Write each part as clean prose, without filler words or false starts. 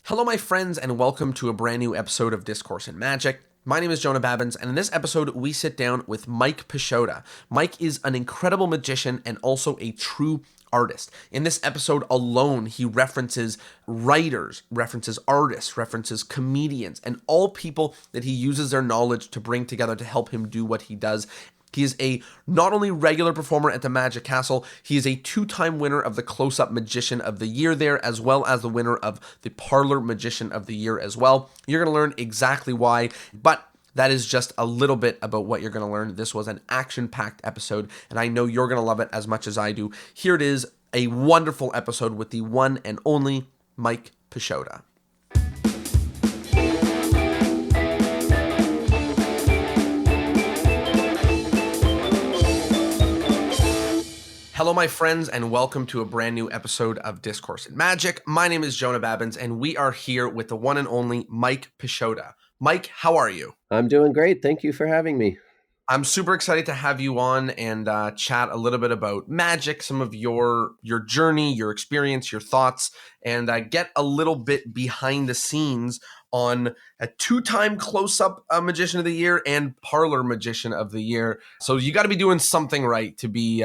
Hello, my friends, and welcome to a brand new episode of Discourse in Magic. My name is Jonah and in this episode, we sit down with Mike Pisciotta. Mike is an incredible magician and also a true artist. In this episode alone, he references writers, references artists, references comedians, and all people that he uses their knowledge to bring together to help him do what he does. He is a not only regular performer at the Magic Castle, he is a two-time winner of the Close-Up Magician of the Year there, as well as the winner of the Parlor Magician of the Year as well. You're going to learn exactly why, but that is just a little bit about what you're going to learn. This was an action-packed episode, and I know you're going to love it as much as I do. Here it is, a wonderful episode with the one and only Mike Pisciotta. Hello, my friends, and welcome to a brand new episode of Discourse in Magic. My name is Jonah Babbins, and we are here with the one and only Mike Pisciotta. Mike, how are you? I'm doing great. Thank you for having me. I'm super excited to have you on and chat a little bit about magic, some of your journey, your experience, your thoughts, and get a little bit behind the scenes on a two-time Close-Up Magician of the Year and Parlor Magician of the Year. So you got to be doing something right to be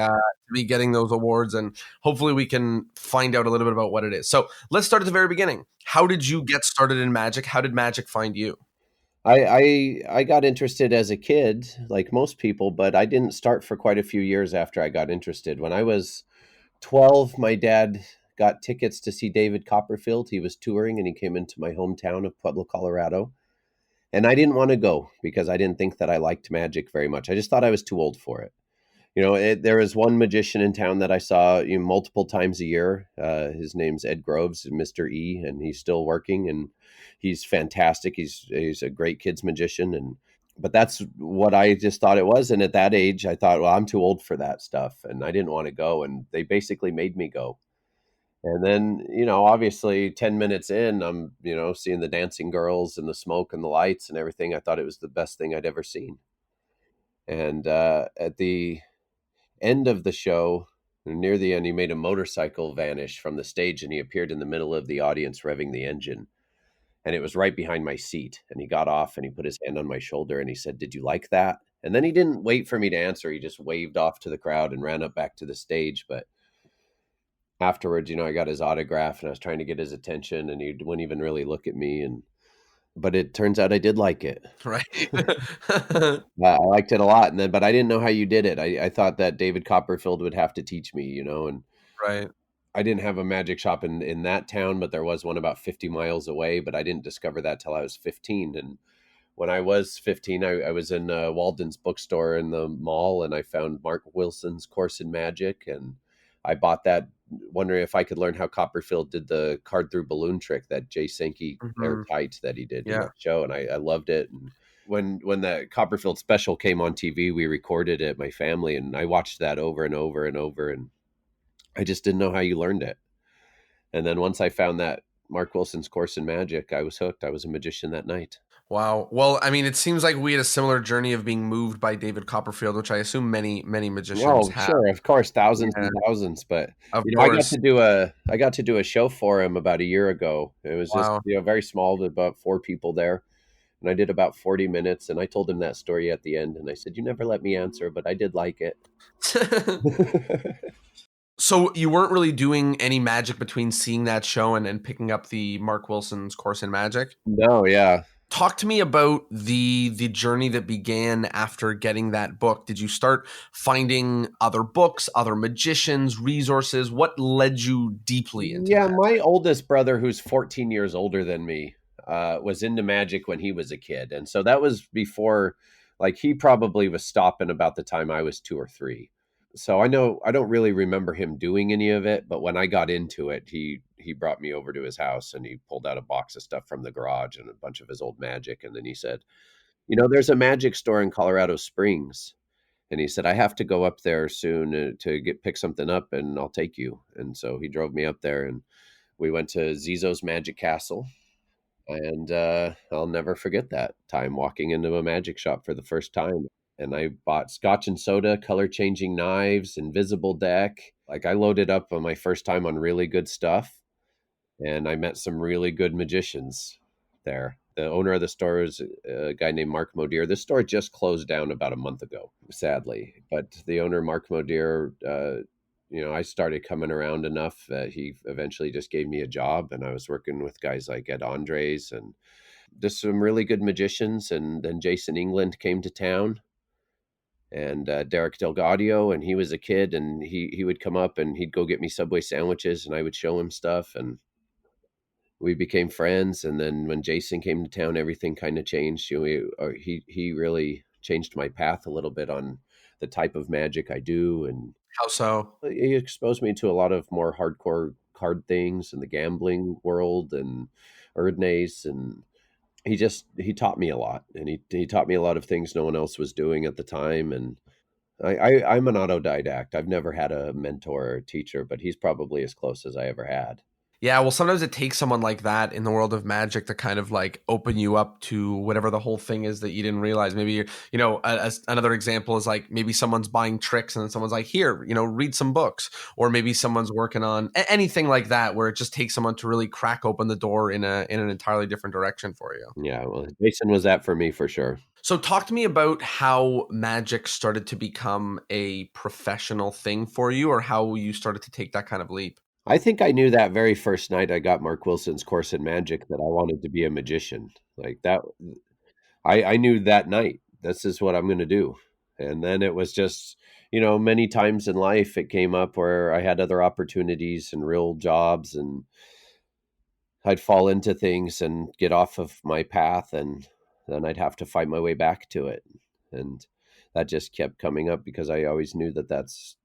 getting those awards, and hopefully we can find out a little bit about what it is. So let's start at the very beginning. How did you get started in magic? How did magic find you? I got interested as a kid, like most people, but I didn't start for quite a few years after I got interested. When I was 12, my dad got tickets to see David Copperfield. He was touring and he came into my hometown of Pueblo, Colorado. And I didn't want to go because I didn't think that I liked magic very much. I just thought I was too old for it. There is one magician in town that I saw multiple times a year. His name's Ed Groves, Mr. E, and he's still working, and he's fantastic. He's a great kids magician, but that's what I just thought it was. And at that age, I thought, well, I'm too old for that stuff, and I didn't want to go. And they basically made me go. And then, obviously 10 minutes in, I'm, seeing the dancing girls and the smoke and the lights and everything. I thought it was the best thing I'd ever seen. And at the end of the show, near the end, he made a motorcycle vanish from the stage and he appeared in the middle of the audience revving the engine. And it was right behind my seat. And he got off and he put his hand on my shoulder and he said, "Did you like that?" And then he didn't wait for me to answer. He just waved off to the crowd and ran up back to the stage. But afterwards, I got his autograph and I was trying to get his attention and he wouldn't even really look at me. But it turns out I did like it. Right. I liked it a lot. But I didn't know how you did it. I thought that David Copperfield would have to teach me, and Right. I didn't have a magic shop in that town, but there was one about 50 miles away, but I didn't discover that till I was 15. And when I was 15, I was in Walden's bookstore in the mall and I found Mark Wilson's Course in Magic. And I bought that wondering if I could learn how Copperfield did the card through balloon trick, that Jay Sankey airtight that he did in that show. And I loved it. And when the Copperfield special came on TV, we recorded it, my family, and I watched that over and over and over. And I just didn't know how you learned it. And then once I found that Mark Wilson's Course in Magic, I was hooked. I was a magician that night. Wow. Well, I mean, it seems like we had a similar journey of being moved by David Copperfield, which I assume many magicians have. Sure, of course, thousands and thousands. But of course. I got to do a show for him about a year ago. It was just very small, with about 4 people there, and I did about 40 minutes. And I told him that story at the end, and I said, "You never let me answer, but I did like it." So you weren't really doing any magic between seeing that show and picking up the Mark Wilson's Course in Magic? No, yeah. Talk to me about the journey that began after getting that book. Did you start finding other books, other magicians, resources? What led you deeply into that? My oldest brother, who's 14 years older than me, was into magic when he was a kid. And so that was before, he probably was stopping about the time I was 2 or 3. So I don't really remember him doing any of it, but when I got into it, he brought me over to his house and he pulled out a box of stuff from the garage and a bunch of his old magic. And then he said, "There's a magic store in Colorado Springs." And he said, "I have to go up there soon to pick something up and I'll take you." And so he drove me up there and we went to Zizo's Magic Castle. And I'll never forget that time walking into a magic shop for the first time. And I bought scotch and soda, color changing knives, invisible deck. I loaded up on my first time on really good stuff. and I met some really good magicians there. The owner of the store is a guy named Mark Modier. The store just closed down about a month ago, sadly. But the owner, Mark Modier, I started coming around enough that he eventually just gave me a job, and I was working with guys like Ed Andres and just some really good magicians. And then Jason England came to town, and Derek Delgadio, and he was a kid, and he would come up and he'd go get me Subway sandwiches, and I would show him stuff, and we became friends. And then when Jason came to town, everything kind of changed. He really changed my path a little bit on the type of magic I do, and How so? he exposed me to a lot of more hardcore card things in the gambling world and Erdnase, and he taught me a lot, and he taught me a lot of things no one else was doing at the time. And I'm an autodidact. I've never had a mentor or a teacher, but he's probably as close as I ever had. Yeah, well, sometimes it takes someone like that in the world of magic to kind of like open you up to whatever the whole thing is that you didn't realize. Maybe as another example is like maybe someone's buying tricks and then someone's like, here, read some books, or maybe someone's working on anything like that, where it just takes someone to really crack open the door in an entirely different direction for you. Yeah, well, Jason was that for me for sure. So, talk to me about how magic started to become a professional thing for you, or how you started to take that kind of leap. I think I knew that very first night I got Mark Wilson's course in magic that I wanted to be a magician. Like that, I knew that night, this is what I'm going to do. And then it was just, many times in life it came up where I had other opportunities and real jobs, and I'd fall into things and get off of my path, and then I'd have to fight my way back to it. And that just kept coming up because I always knew that that's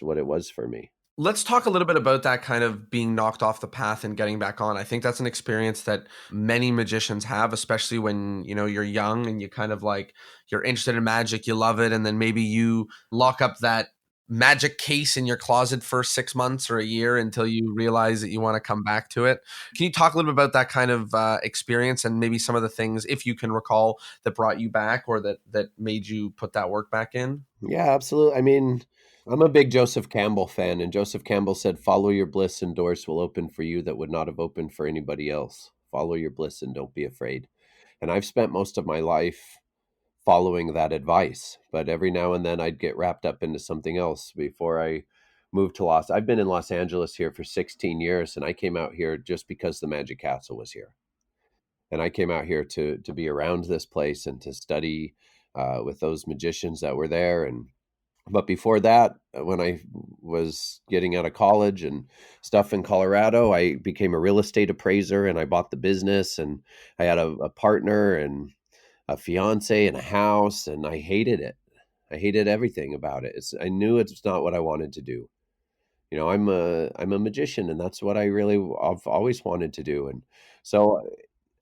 what it was for me. Let's talk a little bit about that kind of being knocked off the path and getting back on. I think that's an experience that many magicians have, especially when, you're young and you kind of like you're interested in magic, you love it, and then maybe you lock up that magic case in your closet for 6 months or a year until you realize that you want to come back to it. Can you talk a little bit about that kind of experience and maybe some of the things, if you can recall, that brought you back or that made you put that work back in? Yeah, absolutely. I mean, I'm a big Joseph Campbell fan, and Joseph Campbell said, "Follow your bliss, and doors will open for you that would not have opened for anybody else. Follow your bliss and don't be afraid." And I've spent most of my life following that advice, but every now and then I'd get wrapped up into something else before I moved to I've been in Los Angeles here for 16 years, and I came out here just because the Magic Castle was here. And I came out here to be around this place and to study with those magicians that were there. And but before that, when I was getting out of college and stuff in Colorado, I became a real estate appraiser, and I bought the business, and I had a partner and a fiance and a house, and I hated it. I hated everything about it. I knew it's not what I wanted to do. I'm a magician, and that's what I've always wanted to do. And so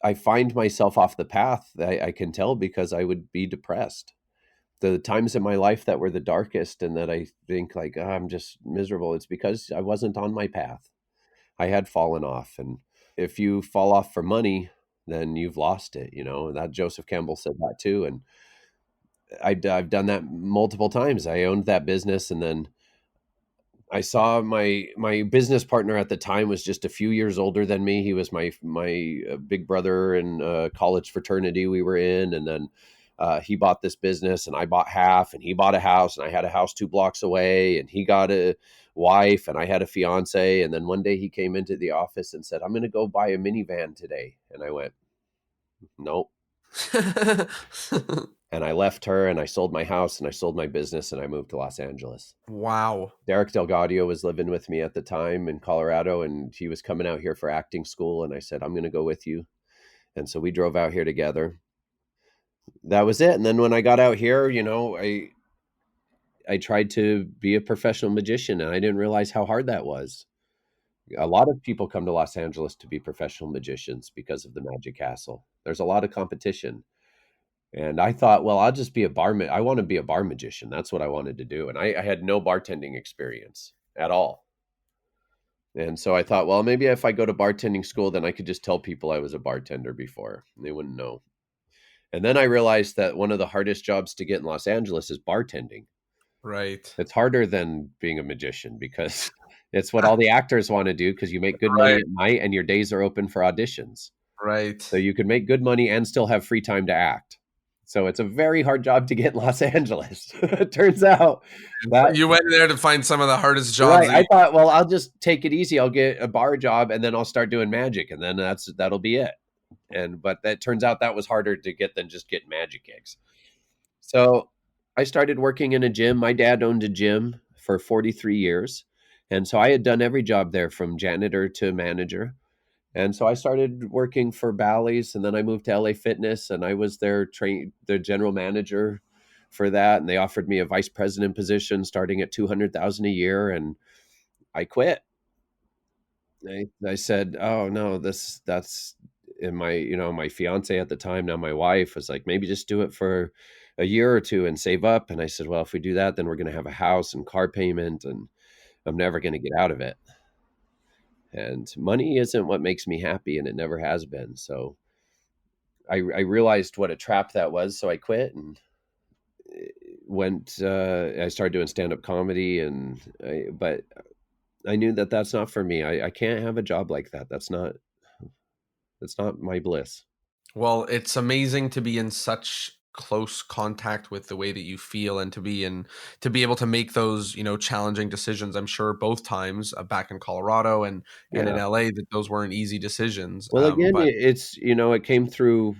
I find myself off the path. I can tell because I would be depressed. The times in my life that were the darkest and that I think like, "Oh, I'm just miserable," it's because I wasn't on my path. I had fallen off. And if you fall off for money, then you've lost it, and that Joseph Campbell said that too. And I've done that multiple times. I owned that business, and then I saw my business partner at the time was just a few years older than me. He was my big brother in college fraternity we were in, and then he bought this business, and I bought half, and he bought a house, and I had a house 2 blocks away, and he got a wife, and I had a fiance. And then one day he came into the office and said, "I'm going to go buy a minivan today," and I went, "Nope." And I left her, and I sold my house, and I sold my business, and I moved to Los Angeles. Wow. Derek Delgadio was living with me at the time in Colorado, and he was coming out here for acting school. And I said, "I'm going to go with you." And so we drove out here together. That was it. And then when I got out here, I tried to be a professional magician, and I didn't realize how hard that was. A lot of people come to Los Angeles to be professional magicians because of the Magic Castle. There's a lot of competition. And I thought, well, I'll just be I want to be a bar magician. That's what I wanted to do. And I had no bartending experience at all. And so I thought, well, maybe if I go to bartending school, then I could just tell people I was a bartender before, and they wouldn't know. And then I realized that one of the hardest jobs to get in Los Angeles is bartending. Right. It's harder than being a magician because It's what all the actors want to do because you make good money Right, at night and your days are open for auditions. right. So you can make good money and still have free time to act. So it's a very hard job to get in Los Angeles. It turns out that You went there to find some of the hardest jobs right. that I you. thought, well, I'll just take it easy. I'll get a bar job and then I'll start doing magic and then that'll be it. And but that turns out that was harder to get than just getting magic gigs. So I started working in a gym. My dad owned a gym for 43 years. And so I had done every job there from janitor to manager. And so I started working for Bally's and then I moved to LA Fitness and I was their general manager for that. And they offered me a vice president position starting at 200,000 a year. And I quit. I said, "Oh no, that's," and my fiance at the time, now my wife, was like, "Maybe just do it for a year or two and save up." And I said, "Well, if we do that, then we're going to have a house and car payment, and I'm never going to get out of it. And money isn't what makes me happy, and it never has been." So I realized what a trap that was. So I quit and went. I started doing stand up comedy, but I knew that that's not for me. I can't have a job like that. That's not my bliss. Well, it's amazing to be in such close contact with the way that you feel and to be able to make those, challenging decisions. I'm sure both times back in Colorado and in Yeah. LA that those weren't easy decisions. Well, again, But it came through,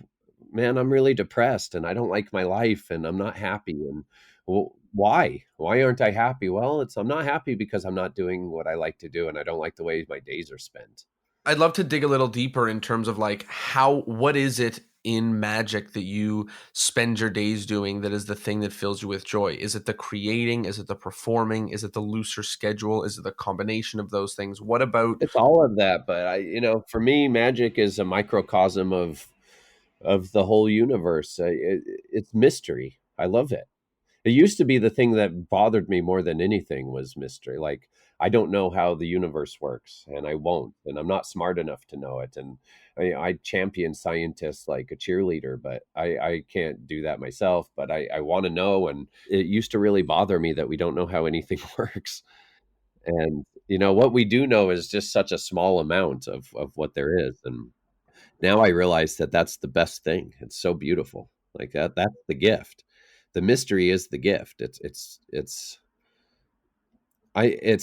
man, I'm really depressed and I don't like my life and I'm not happy. And well, why? Why aren't I happy? Well, I'm not happy because I'm not doing what I like to do and I don't like the way my days are spent. I'd love to dig a little deeper in terms of like what is it in magic that you spend your days doing that is the thing that fills you with joy? Is it the creating? Is it the performing? Is it the looser schedule? Is it the combination of those things? What about It's all of that, but for me, magic is a microcosm of the whole universe. It's mystery. I love it. It used to be the thing that bothered me more than anything was mystery. Like, I don't know how the universe works, and I won't, and I'm not smart enough to know it. And I champion scientists like a cheerleader, but I can't do that myself. But I want to know, and it used to really bother me that we don't know how anything works. And what we do know is just such a small amount of what there is. And now I realize that that's the best thing. It's so beautiful. Like that's the gift. The mystery is the gift. It's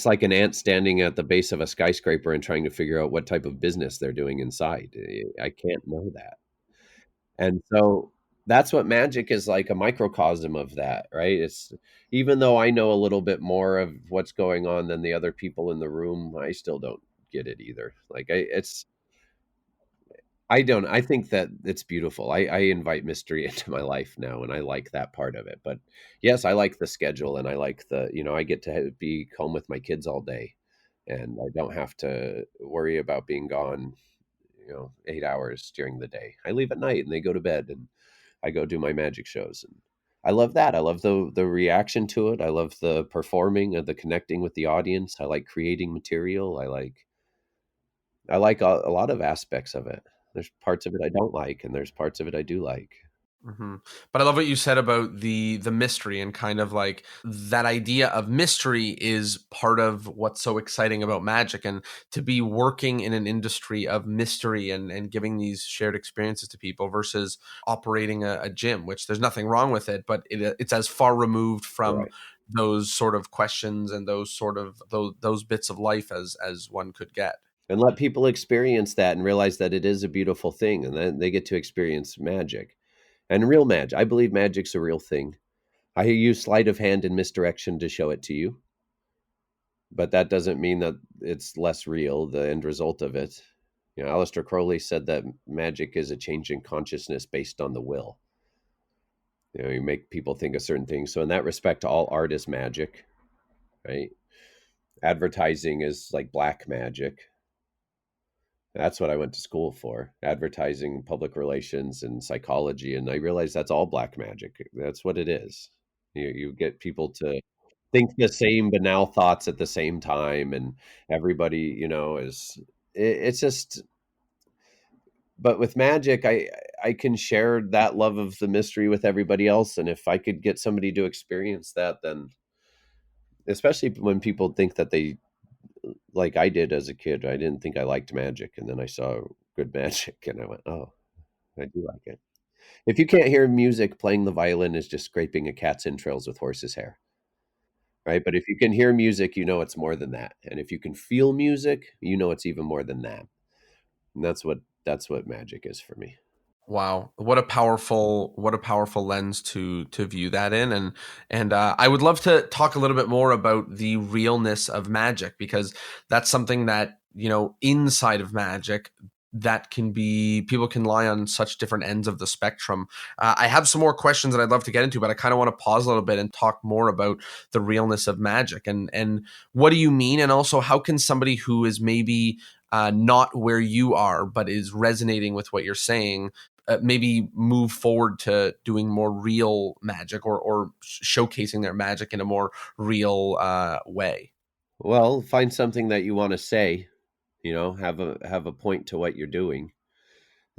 like an ant standing at the base of a skyscraper and trying to figure out what type of business they're doing inside. I can't know that. And so that's what magic is, like a microcosm of that, right? It's even though I know a little bit more of what's going on than the other people in the room, I still don't get it either. Like I don't. I think that it's beautiful. I invite mystery into my life now, and I like that part of it. But yes, I like the schedule, and I like I get to be home with my kids all day, and I don't have to worry about being gone, 8 hours during the day. I leave at night, and they go to bed, and I go do my magic shows, and I love that. I love the reaction to it. I love the performing, the connecting with the audience. I like creating material. I like a lot of aspects of it. There's parts of it I don't like, and there's parts of it I do like. Mhm. But I love what you said about the mystery and kind of like that idea of mystery is part of what's so exciting about magic and to be working in an industry of mystery and giving these shared experiences to people versus operating a gym, which there's nothing wrong with it, but it's as far removed from Right. those sort of questions and those sort of those bits of life as one could get. And let people experience that and realize that it is a beautiful thing, and then they get to experience magic. And real magic. I believe magic's a real thing. I use sleight of hand and misdirection to show it to you, but that doesn't mean that it's less real, the end result of it. Aleister Crowley said that magic is a change in consciousness based on the will. You make people think a certain thing. So in that respect, all art is magic, right? Advertising is like black magic. That's what I went to school for, advertising, public relations, and psychology. And I realized that's all black magic. That's what it is. You get people to think the same banal thoughts at the same time, and everybody, it's just. But with magic, I can share that love of the mystery with everybody else, and if I could get somebody to experience that, then especially when people think that they like I did as a kid. I didn't think I liked magic, and then I saw good magic, and I went, "Oh, I do like it." If you can't hear music, playing the violin is just scraping a cat's entrails with horse's hair, right? But if you can hear music, you know it's more than that. And if you can feel music, you know it's even more than that. And that's what magic is for me. Wow, what a powerful lens to view that in, and I would love to talk a little bit more about the realness of magic, because that's something that, inside of magic, that can be, people can lie on such different ends of the spectrum. I have some more questions that I'd love to get into, but I kind of want to pause a little bit and talk more about the realness of magic, and what do you mean, and also how can somebody who is maybe not where you are but is resonating with what you're saying, maybe move forward to doing more real magic, or showcasing their magic in a more real way. Well, find something that you want to say, have a point to what you're doing.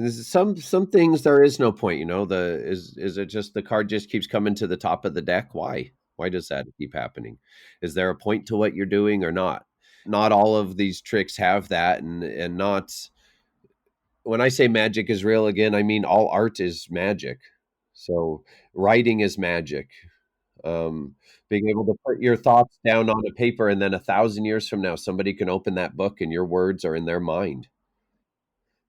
Some things there is no point, The is it just the card just keeps coming to the top of the deck? Why? Why does that keep happening? Is there a point to what you're doing or not? Not all of these tricks have that, and not when I say magic is real, again, I mean all art is magic. So writing is magic. Um, Being able to put your thoughts down on a paper, and then 1,000 years from now, somebody can open that book and your words are in their mind.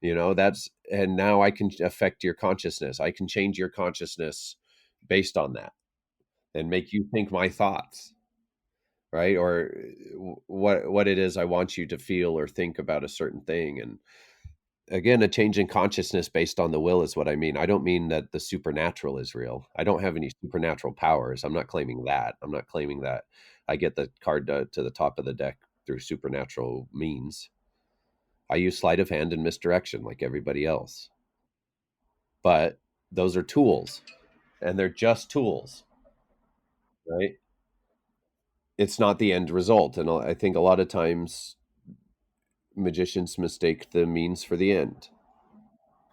That's, and now I can affect your consciousness. I can change your consciousness based on that and make you think my thoughts, right? Or what it is I want you to feel or think about a certain thing. And again, a change in consciousness based on the will is what I mean. I don't mean that the supernatural is real. I don't have any supernatural powers. I'm not claiming that. I'm not claiming that I get the card to the top of the deck through supernatural means. I use sleight of hand and misdirection like everybody else. But those are tools, and they're just tools, right? It's not the end result. And I think a lot of times magicians mistake the means for the end.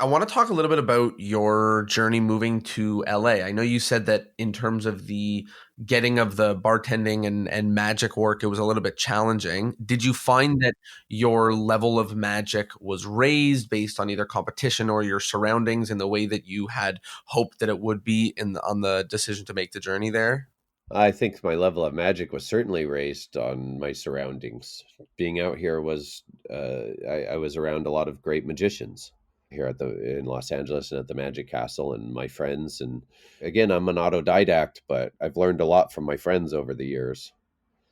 I want to talk a little bit about your journey moving to LA. I know you said that in terms of the getting of the bartending and magic work, it was a little bit challenging. Did you find that your level of magic was raised based on either competition or your surroundings in the way that you had hoped that it would be on the decision to make the journey there? I think my level of magic was certainly raised on my surroundings. Being out here was, I was around a lot of great magicians here in Los Angeles and at the Magic Castle, and my friends. And again, I'm an autodidact, but I've learned a lot from my friends over the years.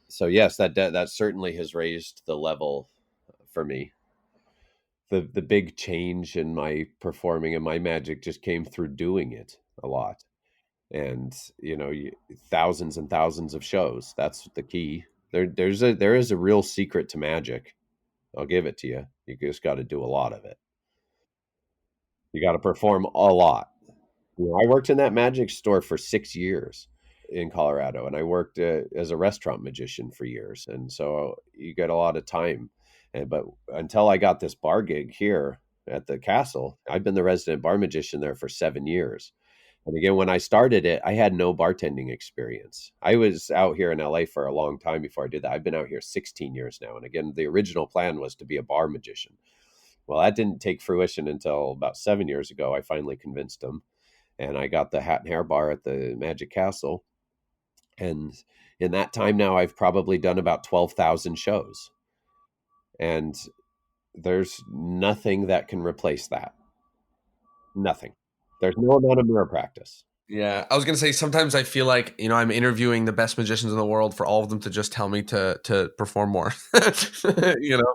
So yes, that certainly has raised the level for me. The big change in my performing and my magic just came through doing it a lot. And thousands and thousands of shows. That's the key. There is a real secret to magic. I'll give it to you. You just got to do a lot of it. You got to perform a lot. I worked in that magic store for 6 years in Colorado, and I worked as a restaurant magician for years, and so you get a lot of time. But until I got this bar gig here at the castle, I've been the resident bar magician there for 7 years. And again, when I started it, I had no bartending experience. I was out here in LA for a long time before I did that. I've been out here 16 years now. And again, the original plan was to be a bar magician. Well, that didn't take fruition until about 7 years ago. I finally convinced them, and I got the Hat and Hair Bar at the Magic Castle. And in that time now, I've probably done about 12,000 shows. And there's nothing that can replace that. Nothing. There's no amount of mirror practice. Yeah, I was gonna say sometimes I feel like, I'm interviewing the best magicians in the world for all of them to just tell me to perform more. you know,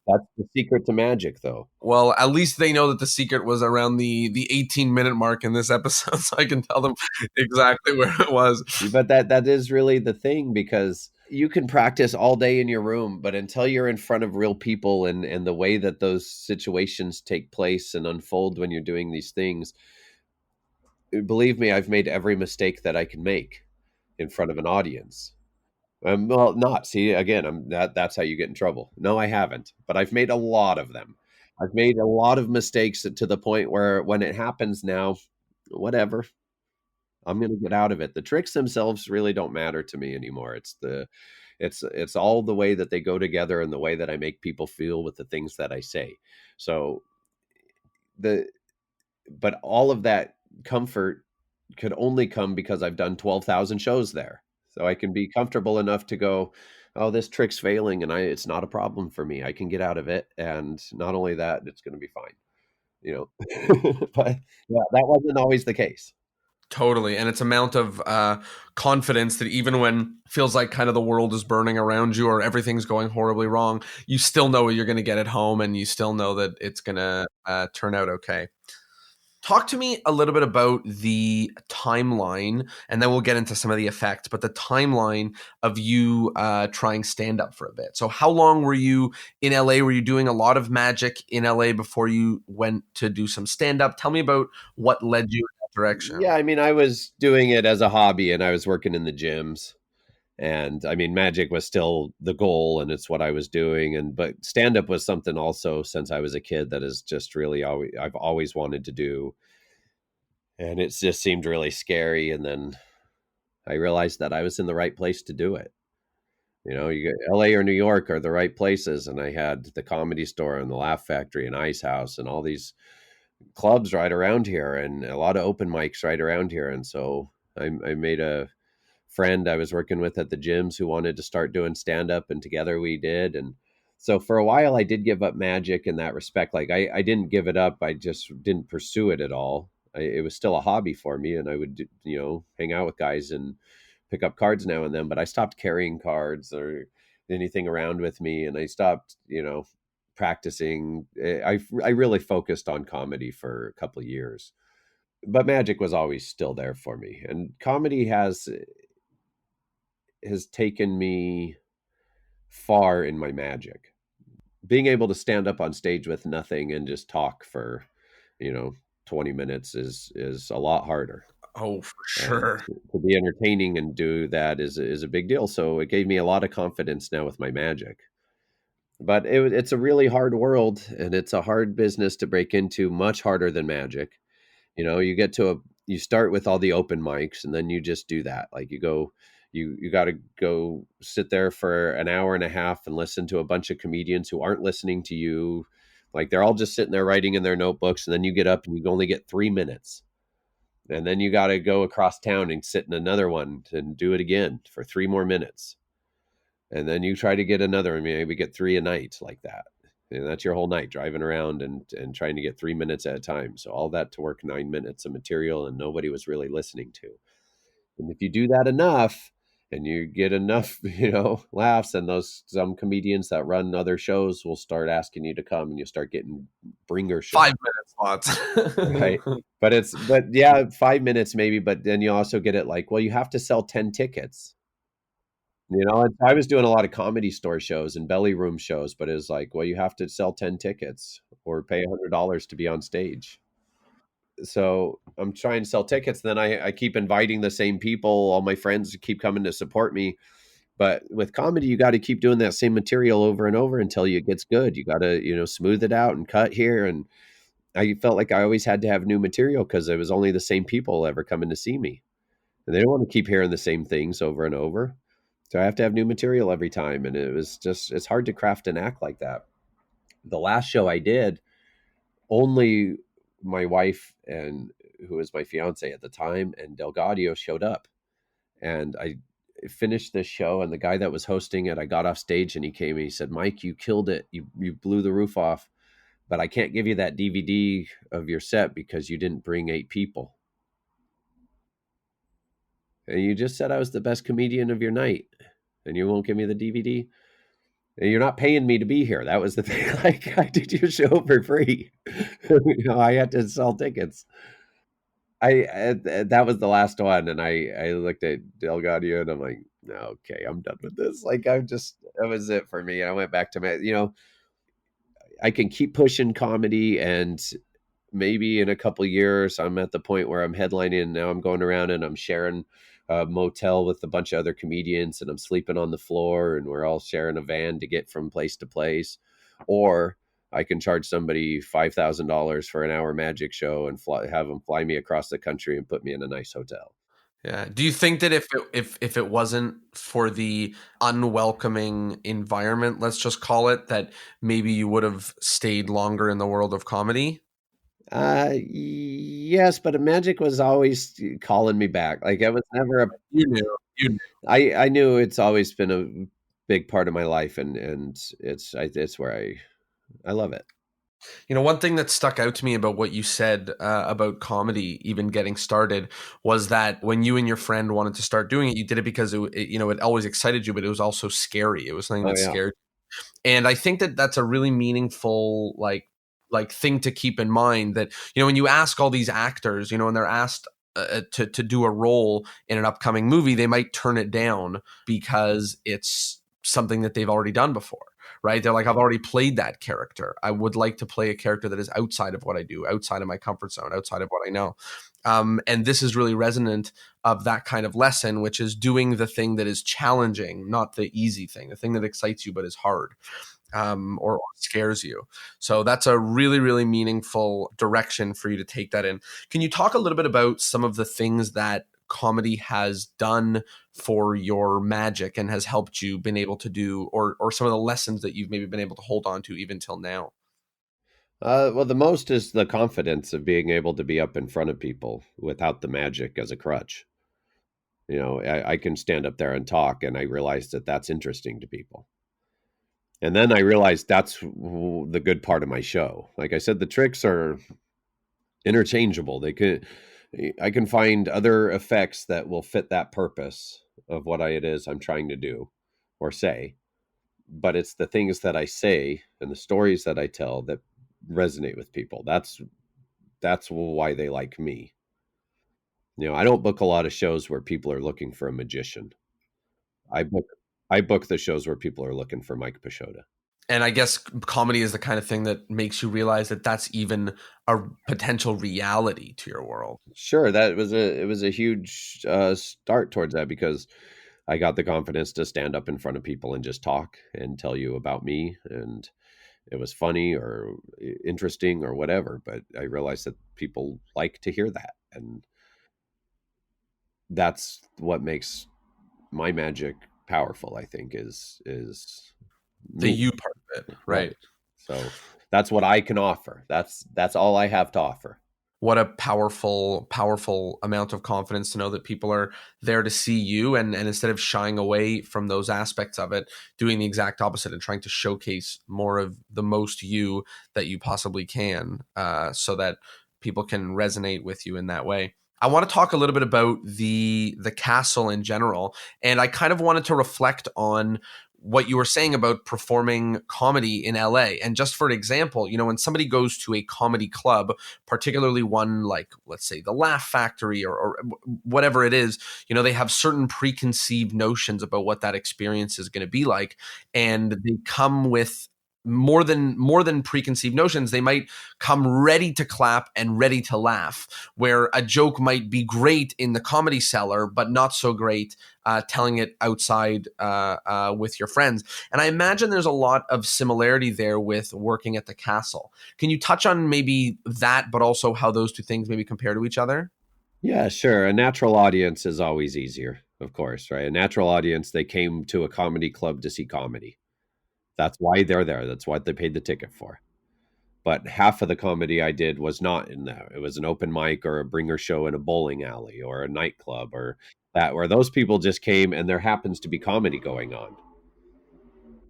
That's the secret to magic, though. well, at least they know that the secret was around the 18-minute mark in this episode, so I can tell them exactly where it was. But that is really the thing, because you can practice all day in your room, but until you're in front of real people, and the way that those situations take place and unfold when you're doing these things, believe me, I've made every mistake that I can make in front of an audience. Well, not see again. That's how you get in trouble. No, I haven't, but I've made a lot of them. I've made a lot of mistakes to the point where when it happens now, whatever, I'm going to get out of it. The tricks themselves really don't matter to me anymore. It's all the way that they go together and the way that I make people feel with the things that I say. So the but all of that comfort could only come because I've done 12,000 shows there. So I can be comfortable enough to go, oh, this trick's failing, and it's not a problem for me. I can get out of it, and not only that, it's going to be fine. You know, but yeah, that wasn't always the case. Totally. And it's amount of confidence that even when feels like kind of the world is burning around you or everything's going horribly wrong, you still know you're going to get it home and you still know that it's going to turn out okay. Talk to me a little bit about the timeline, and then we'll get into some of the effects, but the timeline of you trying stand up for a bit. So, how long were you in LA? Were you doing a lot of magic in LA before you went to do some stand up? Tell me about what led you in that direction. Yeah, I mean, I was doing it as a hobby, and I was working in the gyms. And I mean, magic was still the goal, and it's what I was doing. And but stand up was something also since I was a kid that is just really always I've always wanted to do, and it just seemed really scary. And then I realized that I was in the right place to do it. You know, you get LA or New York are the right places, and I had the Comedy Store and the Laugh Factory and Ice House and all these clubs right around here, and a lot of open mics right around here. And so I made a friend I was working with at the gyms who wanted to start doing stand up, and together we did. And so for a while I did give up magic in that respect. Like I didn't give it up. I just didn't pursue it at all. It was still a hobby for me, and I would, hang out with guys and pick up cards now and then, but I stopped carrying cards or anything around with me. And I stopped, practicing. I really focused on comedy for a couple of years, but magic was always still there for me. And comedy has taken me far in my magic. Being able to stand up on stage with nothing and just talk for, you know, 20 minutes is a lot harder. Oh, for And sure. to be entertaining and do that is a big deal. So it gave me a lot of confidence now with my magic. But it's a really hard world, and it's a hard business to break into, much harder than magic. You get to you start with all the open mics, and then you just do that. Like you got to go sit there for an hour and a half and listen to a bunch of comedians who aren't listening to you. Like they're all just sitting there writing in their notebooks, and then you get up and you only get 3 minutes. And then you got to go across town and sit in another one and do it again for 3 more minutes. And then you try to get another, and maybe get three a night like that. And that's your whole night driving around and trying to get 3 minutes at a time. So all that to work 9 minutes of material, and nobody was really listening to. And if you do that enough and you get enough, laughs, and those some comedians that run other shows will start asking you to come, and you start getting bringer shows, 5 minute right? spots. But yeah, 5 minutes maybe, but then you also get it like, well, you have to sell 10 tickets. And I was doing a lot of Comedy Store shows and belly room shows, but it was like, well, you have to sell 10 tickets or pay $100 to be on stage. So I'm trying to sell tickets. Then I keep inviting the same people. All my friends keep coming to support me. But with comedy, you got to keep doing that same material over and over until it gets good. You got to, smooth it out and cut here. And I felt like I always had to have new material because it was only the same people ever coming to see me. And they don't want to keep hearing the same things over and over. So I have to have new material every time. And it's hard to craft an act like that. The last show I did, only my wife, and who was my fiance at the time, and Delgadio showed up. And I finished this show, and the guy that was hosting it, I got off stage and he came and he said, Mike, you killed it. You blew the roof off, but I can't give you that DVD of your set because you didn't bring 8 people. And you just said I was the best comedian of your night, and you won't give me the DVD. And you're not paying me to be here. That was the thing. Like, I did your show for free. I had to sell tickets. That was the last one, and I looked at Delgadio and I'm like, no, okay, I'm done with this. Like, that was it for me. I went back to I can keep pushing comedy, and maybe in a couple years I'm at the point where I'm headlining, and now I'm going around and I'm sharing a motel with a bunch of other comedians, and I'm sleeping on the floor, and we're all sharing a van to get from place to place. Or I can charge somebody $5,000 for an hour magic show and have them fly me across the country and put me in a nice hotel. Yeah. Do you think that if it wasn't for the unwelcoming environment, let's just call it, that maybe you would have stayed longer in the world of comedy? Yes, but magic was always calling me back. Like I was never a You knew. You knew. I knew it's always been a big part of my life, and it's where I love it. One thing that stuck out to me about what you said about comedy, even getting started, was that when you and your friend wanted to start doing it, you did it because it always excited you, but it was also scary. It was something Oh that yeah. scared. And I think that that's a really meaningful thing to keep in mind, that when you ask all these actors, and they're asked to do a role in an upcoming movie, they might turn it down because it's something that they've already done before, right? They're like, I've already played that character. I would like to play a character that is outside of what I do, outside of my comfort zone, outside of what I know. And this is really resonant of that kind of lesson, which is doing the thing that is challenging, not the easy thing, the thing that excites you but is hard, or scares you. So that's a really, really meaningful direction for you to take that in. Can you talk a little bit about some of the things that comedy has done for your magic and has helped you been able to do, or some of the lessons that you've maybe been able to hold on to even till now? Well, the most is the confidence of being able to be up in front of people without the magic as a crutch. I can stand up there and talk, and I realize that that's interesting to people. And then I realized that's the good part of my show. Like I said, the tricks are interchangeable. I can find other effects that will fit that purpose of what it is I'm trying to do or say. But it's the things that I say and the stories that I tell that resonate with people. That's why they like me. I don't book a lot of shows where people are looking for a magician. I book I book the shows where people are looking for Mike Pisciotta. And I guess comedy is the kind of thing that makes you realize that that's even a potential reality to your world. Sure, it was a huge start towards that because I got the confidence to stand up in front of people and just talk and tell you about me, and it was funny or interesting or whatever. But I realized that people like to hear that, and that's what makes my magic powerful. I think is The me, you part of it, right? right? So that's what I can offer. That's all I have to offer. What a powerful, powerful amount of confidence to know that people are there to see you, and instead of shying away from those aspects of it, doing the exact opposite and trying to showcase more of the most you that you possibly can, so that people can resonate with you in that way. I want to talk a little bit about the castle in general, and I kind of wanted to reflect on what you were saying about performing comedy in LA. And just for an example, when somebody goes to a comedy club, particularly one like, let's say, the Laugh Factory, or whatever it is, they have certain preconceived notions about what that experience is going to be like, and they come with more than preconceived notions. They might come ready to clap and ready to laugh, where a joke might be great in the comedy cellar but not so great telling it outside with your friends. And I imagine there's a lot of similarity there with working at the castle. Can you touch on maybe that, but also how those two things maybe compare to each other? Yeah, sure. A natural audience is always easier, of course, right? A natural audience, they came to a comedy club to see comedy. That's why they're there. That's what they paid the ticket for. But half of the comedy I did was not in there. It was an open mic or a bringer show in a bowling alley or a nightclub or that, where those people just came and there happens to be comedy going on,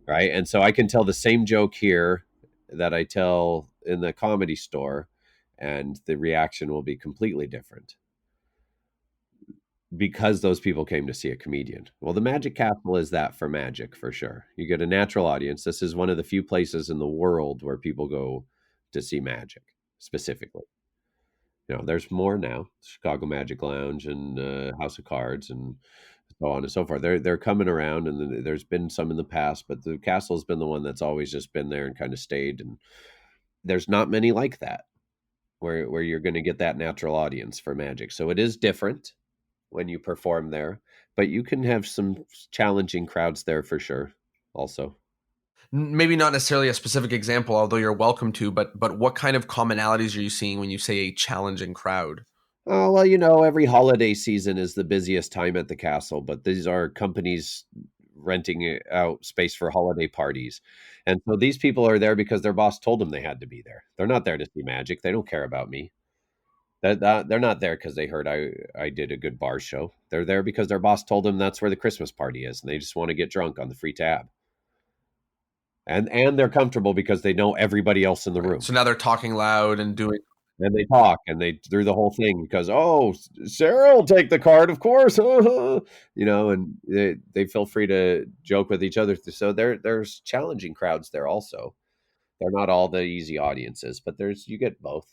right? And so I can tell the same joke here that I tell in the comedy store, and the reaction will be completely different because those people came to see a comedian. Well, the Magic Castle is that for magic, for sure. You get a natural audience. This is one of the few places in the world where people go to see magic specifically. There's more now. Chicago Magic Lounge and House of Cards and so on and so forth. They're coming around, and there's been some in the past, but the castle's been the one that's always just been there and kind of stayed. And there's not many like that, where you're going to get that natural audience for magic. So it is different when you perform there, but you can have some challenging crowds there for sure. Also, Maybe not necessarily a specific example, although you're welcome to, but what kind of commonalities are you seeing when you say a challenging crowd? Oh, well, every holiday season is the busiest time at the castle, but these are companies renting out space for holiday parties. And so these people are there because their boss told them they had to be there. They're not there to see magic. They don't care about me. They're not there because they heard I did a good bar show. They're there because their boss told them that's where the Christmas party is, and they just want to get drunk on the free tab. And they're comfortable because they know everybody else in the Right. room. So now they're talking loud and doing. And they talk and they through the whole thing because, oh, Sarah will take the card, of course. And they feel free to joke with each other. So there's challenging crowds there also. They're not all the easy audiences, but you get both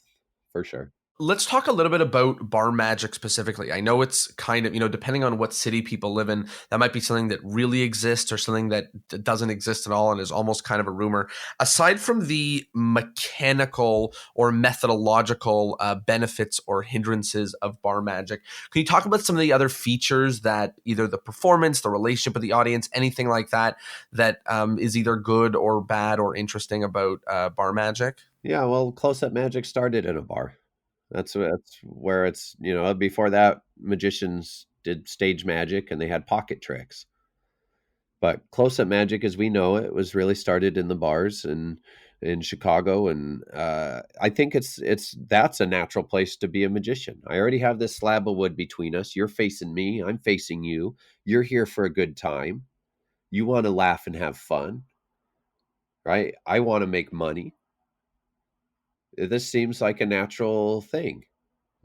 for sure. Let's talk a little bit about bar magic specifically. I know it's kind of, depending on what city people live in, that might be something that really exists or something that doesn't exist at all and is almost kind of a rumor. Aside from the mechanical or methodological benefits or hindrances of bar magic, can you talk about some of the other features that either the performance, the relationship with the audience, anything like that, that is either good or bad or interesting about bar magic? Yeah, well, close-up magic started in a bar. That's where it's, before that, magicians did stage magic and they had pocket tricks. But close-up magic, as we know it, was really started in the bars and in Chicago, and I think that's a natural place to be a magician. I already have this slab of wood between us. You're facing me. I'm facing you. You're here for a good time. You want to laugh and have fun, right? I want to make money. This seems like a natural thing.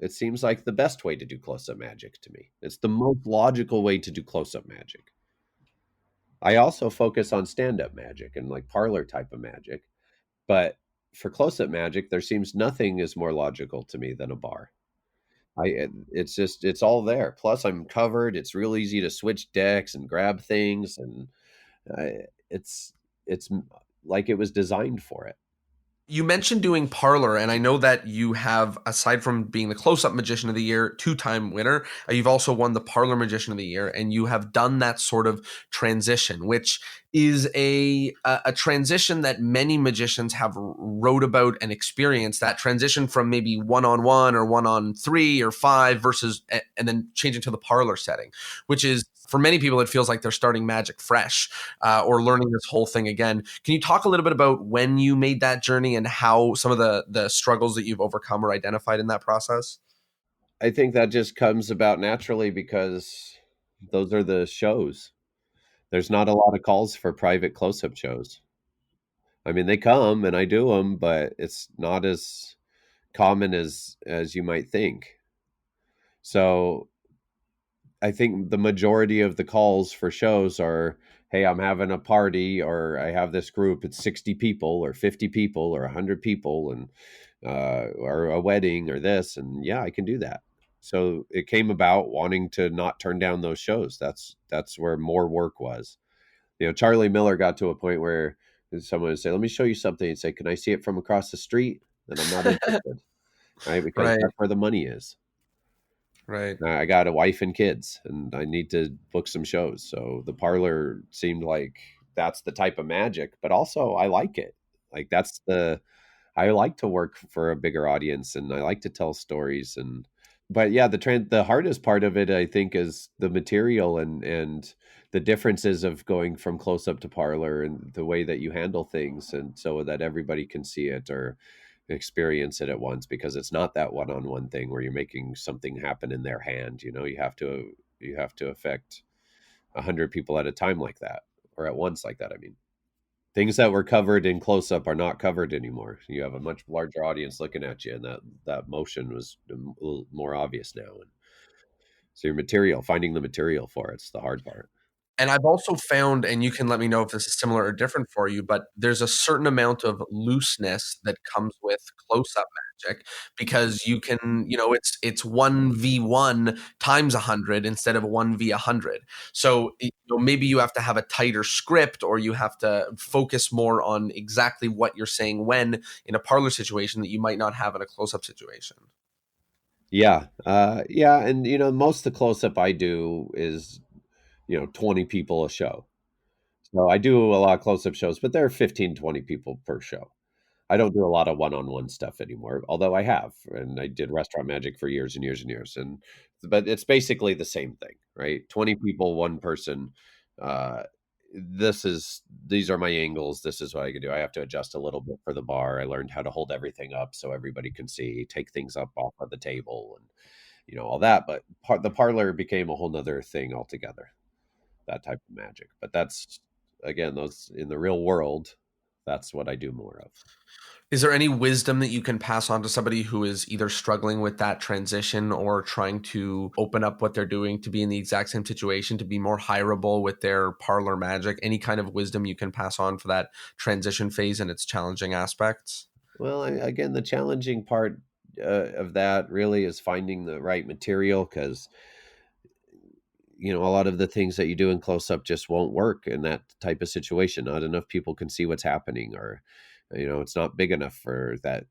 It seems like the best way to do close-up magic to me. It's the most logical way to do close-up magic. I also focus on stand-up magic and like parlor type of magic. But for close-up magic, there seems nothing is more logical to me than a bar. It's just it's all there. Plus, I'm covered. It's real easy to switch decks and grab things, and it's like it was designed for it. You mentioned doing parlor, and I know that you have, aside from being the close-up magician of the year, two-time winner, you've also won the parlor magician of the year, and you have done that sort of transition, which is a transition that many magicians have wrote about and experienced. That transition from maybe one-on-one or one-on-three or five versus, and then changing to the parlor setting, which is, for many people, it feels like they're starting magic fresh or learning this whole thing again. Can you talk a little bit about when you made that journey and how some of the struggles that you've overcome or identified in that process? I think that just comes about naturally because those are the shows. There's not a lot of calls for private close-up shows. I mean, they come and I do them, but it's not as common as you might think. So I think the majority of the calls for shows are, hey, I'm having a party, or I have this group, it's 60 people or 50 people or 100 people, and or a wedding or this, and yeah, I can do that. So it came about wanting to not turn down those shows. That's where more work was. Charlie Miller got to a point where someone would say, let me show you something, and say, can I see it from across the street? Then I'm not interested, right? Because Right, that's where the money is. right. I got a wife and kids, and I need to book some shows. So the parlor seemed like that's the type of magic, but also I like it. Like I like to work for a bigger audience, and I like to tell stories. And but yeah, the hardest part of it, I think, is the material and the differences of going from close up to parlor and the way that you handle things, and so that everybody can see it or experience it at once, because it's not that one-on-one thing where you're making something happen in their hand. You have to affect 100 people at a time like that, or at once like that. I mean, things that were covered in close up are not covered anymore. You have a much larger audience looking at you, and that motion was a little more obvious now. And so finding the material for it's the hard part. And I've also found, and you can let me know if this is similar or different for you, but there's a certain amount of looseness that comes with close-up magic because you can, it's 1v1 times 100 instead of 1v100. So, maybe you have to have a tighter script or you have to focus more on exactly what you're saying when in a parlor situation that you might not have in a close-up situation. Yeah, yeah, and most of the close up I do is 20 people a show. So I do a lot of close up shows, but there are 15, 20 people per show. I don't do a lot of one-on-one stuff anymore, although I have, and I did restaurant magic for years and years and years. And but it's basically the same thing, right? 20 people, one person. Uh, these are my angles. This is what I can do. I have to adjust a little bit for the bar. I learned how to hold everything up so everybody can see, take things up off of the table, and all that. But the parlor became a whole nother thing altogether. That type of magic. But that's again, those in the real world, that's what I do more of. Is there any wisdom that you can pass on to somebody who is either struggling with that transition or trying to open up what they're doing to be in the exact same situation, to be more hireable with their parlor magic? Any kind of wisdom you can pass on for that transition phase and its challenging aspects? Well, again, the challenging part of that really is finding the right material because a lot of the things that you do in close up just won't work in that type of situation. Not enough people can see what's happening, or it's not big enough for that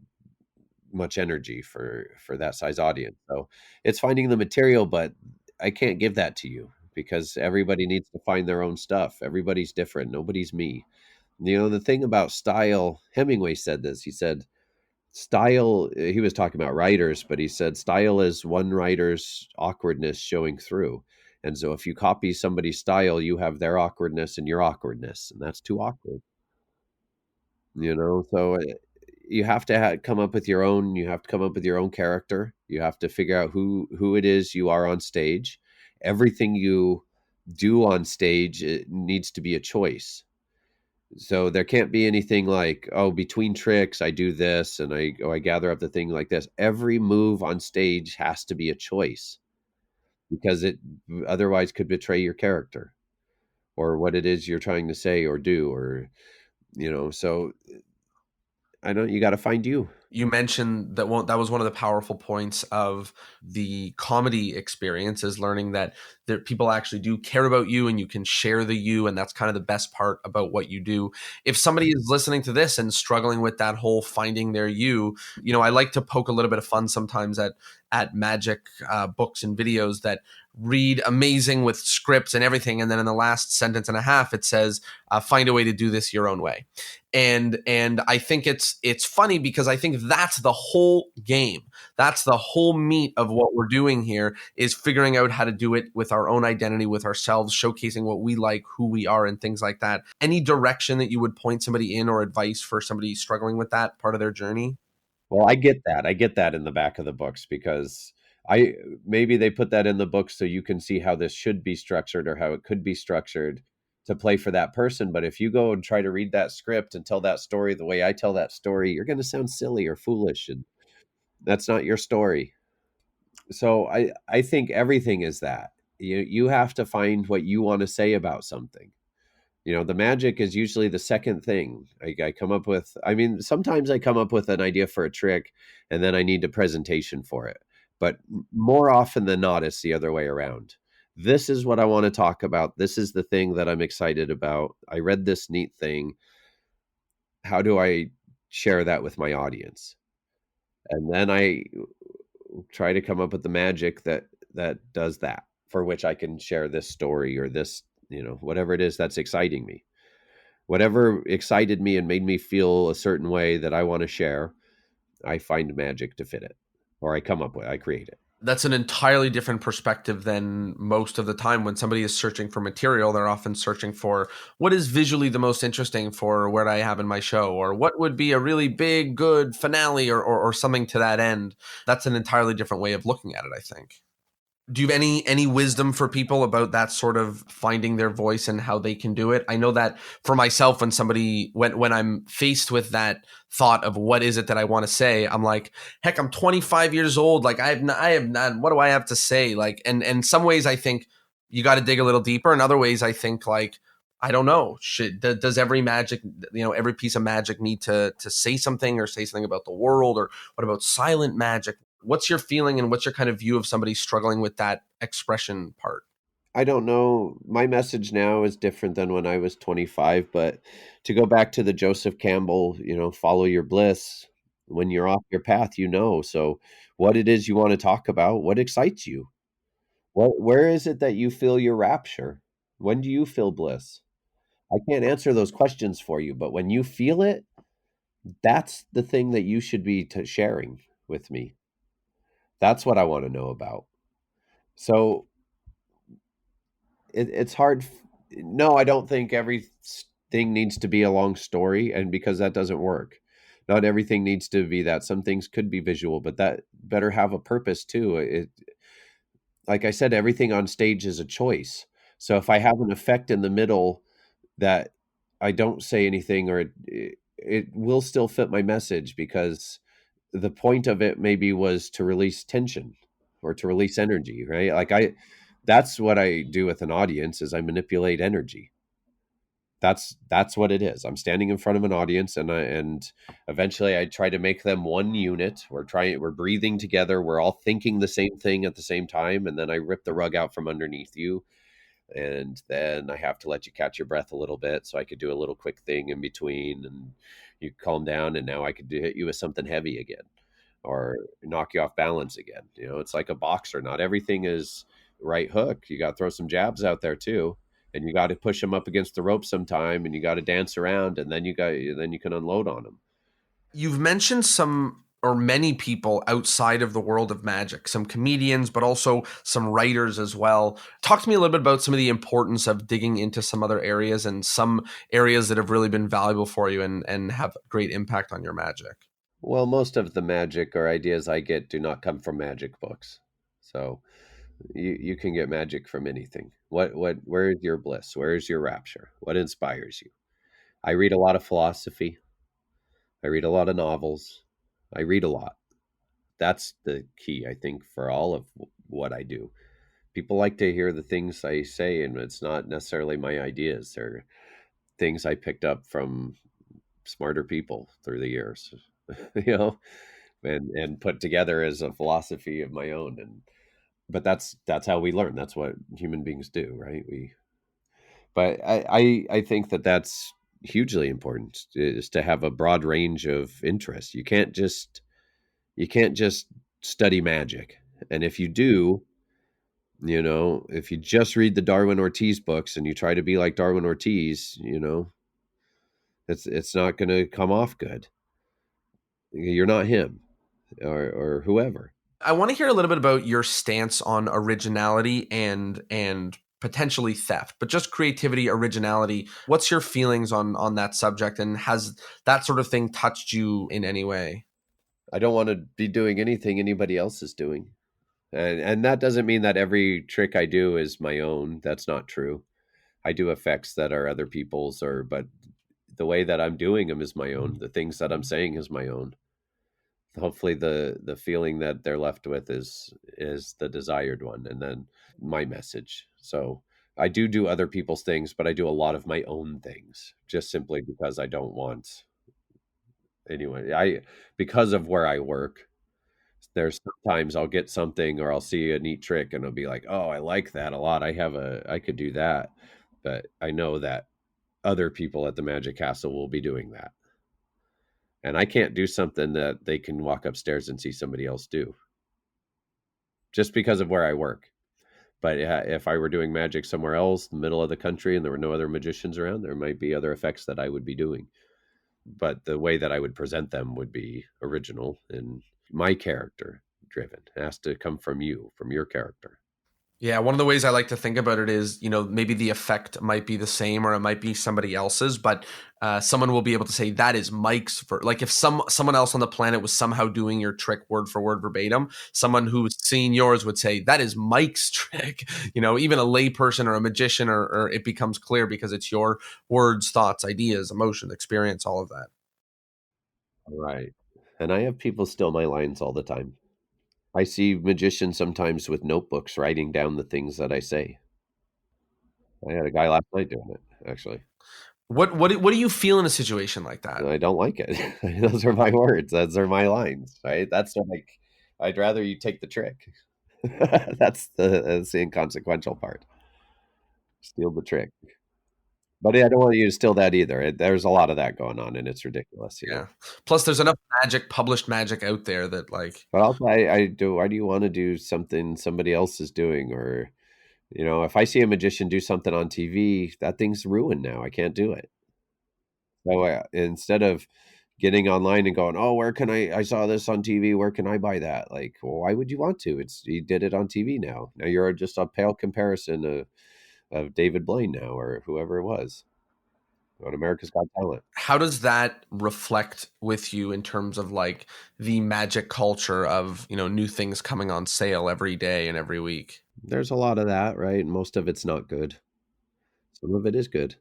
much energy for that size audience. So it's finding the material, but I can't give that to you because everybody needs to find their own stuff. Everybody's different. Nobody's me. The thing about style, Hemingway said this. He said, style, he was talking about writers, but he said, style is one writer's awkwardness showing through. And so if you copy somebody's style, you have their awkwardness and your awkwardness, and that's too awkward. So you have to come up with your own. You have to come up with your own character. You have to figure out who it is you are on stage. Everything you do on stage, it needs to be a choice. So there can't be anything like, oh, between tricks I do this and I gather up the thing like this. Every move on stage has to be a choice because it otherwise could betray your character or what it is you're trying to say or do, or so I know you got to find you. You mentioned that that was one of the powerful points of the comedy experience, is learning that there, people actually do care about you and you can share the you. And that's kind of the best part about what you do. If somebody is listening to this and struggling with that whole finding their you, I like to poke a little bit of fun sometimes at magic books and videos that read amazing with scripts and everything. And then in the last sentence and a half, it says, find a way to do this your own way. And I think it's funny because I think that's the whole game. That's the whole meat of what we're doing here, is figuring out how to do it with our own identity, with ourselves, showcasing what we like, who we are, and things like that. Any direction that you would point somebody in, or advice for somebody struggling with that part of their journey? Well, I get that. I get that in the back of the books because I maybe they put that in the book so you can see how this should be structured or how it could be structured to play for that person. But if you go and try to read that script and tell that story the way I tell that story, you're going to sound silly or foolish, and that's not your story. So I think everything is that. You have to find what you want to say about something. The magic is usually the second thing I come up with. I mean, sometimes I come up with an idea for a trick and then I need a presentation for it. But more often than not, it's the other way around. This is what I want to talk about. This is the thing that I'm excited about. I read this neat thing. How do I share that with my audience? And then I try to come up with the magic that does that, for which I can share this story or this, whatever it is that's exciting me. Whatever excited me and made me feel a certain way that I want to share, I find magic to fit it, or I create it. That's an entirely different perspective than most of the time. When somebody is searching for material, they're often searching for what is visually the most interesting for what I have in my show, or what would be a really big, good finale, or something to that end. That's an entirely different way of looking at it, I think. Do you have any wisdom for people about that sort of finding their voice and how they can do it? I know that for myself, when I'm faced with that thought of what is it that I want to say, I'm like, heck, I'm 25 years old. Like I have not, what do I have to say? Like, and some ways I think you got to dig a little deeper. In other ways, I think like, I don't know. Does every magic, every piece of magic need to say something, or say something about the world, or what about silent magic? What's your feeling and what's your kind of view of somebody struggling with that expression part? I don't know. My message now is different than when I was 25, but to go back to the Joseph Campbell, follow your bliss. When you're off your path, So what it is you want to talk about, what excites you? Where is it that you feel your rapture? When do you feel bliss? I can't answer those questions for you, but when you feel it, That's the thing that you should be sharing with me. That's what I want to know about. So it's hard. No, I don't think everything needs to be a long story, and because that doesn't work. Not everything needs to be that. Some things could be visual, but that better have a purpose too. Like I said, everything on stage is a choice. So if I have an effect in the middle that I don't say anything, or it will still fit my message, because the point of it maybe was to release tension or to release energy, right? That's what I do with an audience, is I manipulate energy. That's what it is. I'm standing in front of an audience, and eventually I try to make them one unit. We're breathing together. We're all thinking the same thing at the same time, and then I rip the rug out from underneath you, and then I have to let you catch your breath a little bit, so I could do a little quick thing in between, and you calm down, and now I could hit you with something heavy again, or knock you off balance again. It's like a boxer. Not everything is right hook. You got to throw some jabs out there too, and you got to push them up against the rope sometime, and you got to dance around, and then you can unload on them. You've mentioned some or many people outside of the world of magic, some comedians, but also some writers as well. Talk to me a little bit about some of the importance of digging into some other areas and some areas that have really been valuable for you and have great impact on your magic. Well, most of the magic or ideas I get do not come from magic books. So you can get magic from anything. Where is your bliss? Where is your rapture? What inspires you? I read a lot of philosophy. I read a lot of novels. I read a lot. That's the key, I think, for all of what I do. People like to hear the things I say, and it's not necessarily my ideas. They're things I picked up from smarter people through the years, you know, and put together as a philosophy of my own. And but that's how we learn. That's what human beings do, right? But I think that's hugely important, is to have a broad range of interests. You can't just study magic. And if you do, if you just read the Darwin Ortiz books and you try to be like Darwin Ortiz, it's not going to come off good. You're not him, or whoever. I want to hear a little bit about your stance on originality and potentially theft, but just creativity, originality. What's your feelings on that subject, and has that sort of thing touched you in any way? I don't want to be doing anything anybody else is doing. And that doesn't mean that every trick I do is my own. That's not true. I do effects that are other people's, but the way that I'm doing them is my own. The things that I'm saying is my own. Hopefully the feeling that they're left with is the desired one, and then my message. So I do other people's things, but I do a lot of my own things, just simply because I don't want, anyway, I because of where I work. There's sometimes I'll get something, or I'll see a neat trick, and I'll be like, "Oh, I like that a lot. I could do that." But I know that other people at the Magic Castle will be doing that. And I can't do something that they can walk upstairs and see somebody else do, just because of where I work. But if I were doing magic somewhere else, in the middle of the country, and there were no other magicians around, there might be other effects that I would be doing. But the way that I would present them would be original and my character driven. It has to come from you, from your character. Yeah, one of the ways I like to think about it is, maybe the effect might be the same or it might be somebody else's, but someone will be able to say that is Mike's. Like if someone else on the planet was somehow doing your trick word for word verbatim, someone who's seen yours would say that is Mike's trick. Even a layperson or a magician, or it becomes clear because it's your words, thoughts, ideas, emotions, experience, all of that. Right. And I have people steal my lines all the time. I see magicians sometimes with notebooks writing down the things that I say. I had a guy last night doing it, actually. What do you feel in a situation like that? I don't like it. Those are my words. Those are my lines, right? That's like, I'd rather you take the trick. That's the inconsequential part. Steal the trick. But yeah, I don't want you to steal that either. There's a lot of that going on, and it's ridiculous. Yeah. Plus, there's enough magic, published magic out there that like. But also, I do. Why do you want to do something somebody else is doing? Or if I see a magician do something on TV, that thing's ruined now. I can't do it. So instead of getting online and going, "Oh, where can I saw this on TV, where can I buy that?" Like, well, why would you want to? It's he did it on TV now. Now you're just a pale comparison of David Blaine now or whoever it was on America's Got Talent. How does that reflect with you in terms of like the magic culture of, new things coming on sale every day and every week? There's a lot of that, right? And most of it's not good. Some of it is good.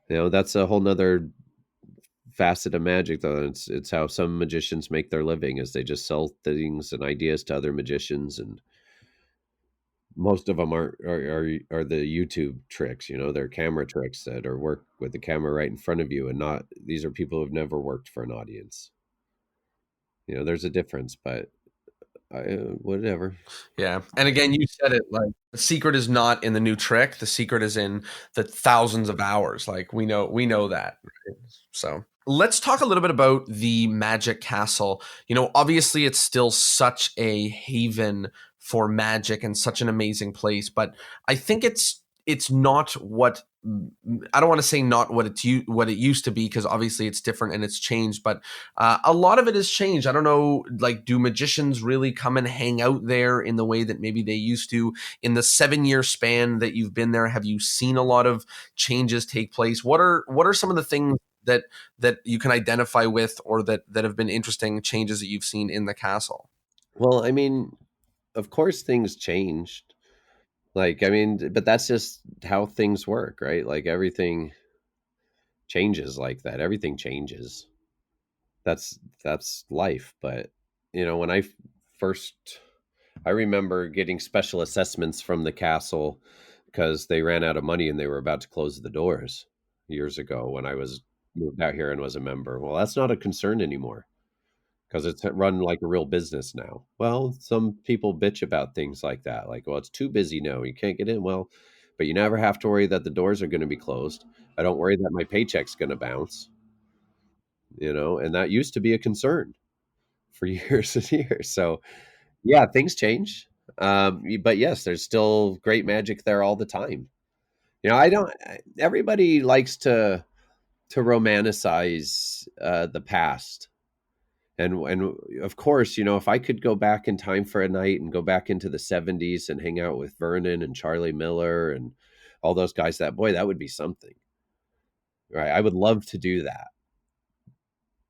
That's a whole nother facet of magic though. It's how some magicians make their living is they just sell things and ideas to other magicians, and most of them are the YouTube tricks, they're camera tricks that are work with the camera right in front of you, and not these are people who've never worked for an audience. There's a difference, but whatever. Yeah. And again, you said it, like the secret is not in the new trick. The secret is in the thousands of hours. Like we know that. Right? So let's talk a little bit about the Magic Castle. Obviously it's still such a haven for magic and such an amazing place, but I think it's not what I don't want to say not what it used to be, because obviously it's different and it's changed, but a lot of it has changed. I don't know, like, do magicians really come and hang out there in the way that maybe they used to? In the 7-year span that you've been there, have you seen a lot of changes take place? What are some of the things that you can identify with, or that have been interesting changes that you've seen in the castle? Well, I mean, of course things changed. Like, I mean, but that's just how things work, right? Like everything changes like that. Everything changes. That's life. But when first I remember getting special assessments from the castle because they ran out of money and they were about to close the doors years ago when I was moved out here and was a member. Well, that's not a concern anymore because it's run like a real business now. Well, some people bitch about things like that. Like, well, it's too busy now. You can't get in. Well, but you never have to worry that the doors are going to be closed. I don't worry that my paycheck's going to bounce, and that used to be a concern for years and years. So, yeah, things change. But yes, there's still great magic there all the time. I don't, everybody likes to romanticize the past. And of course, if I could go back in time for a night and go back into the 70s and hang out with Vernon and Charlie Miller and all those guys, that would be something. Right? I would love to do that.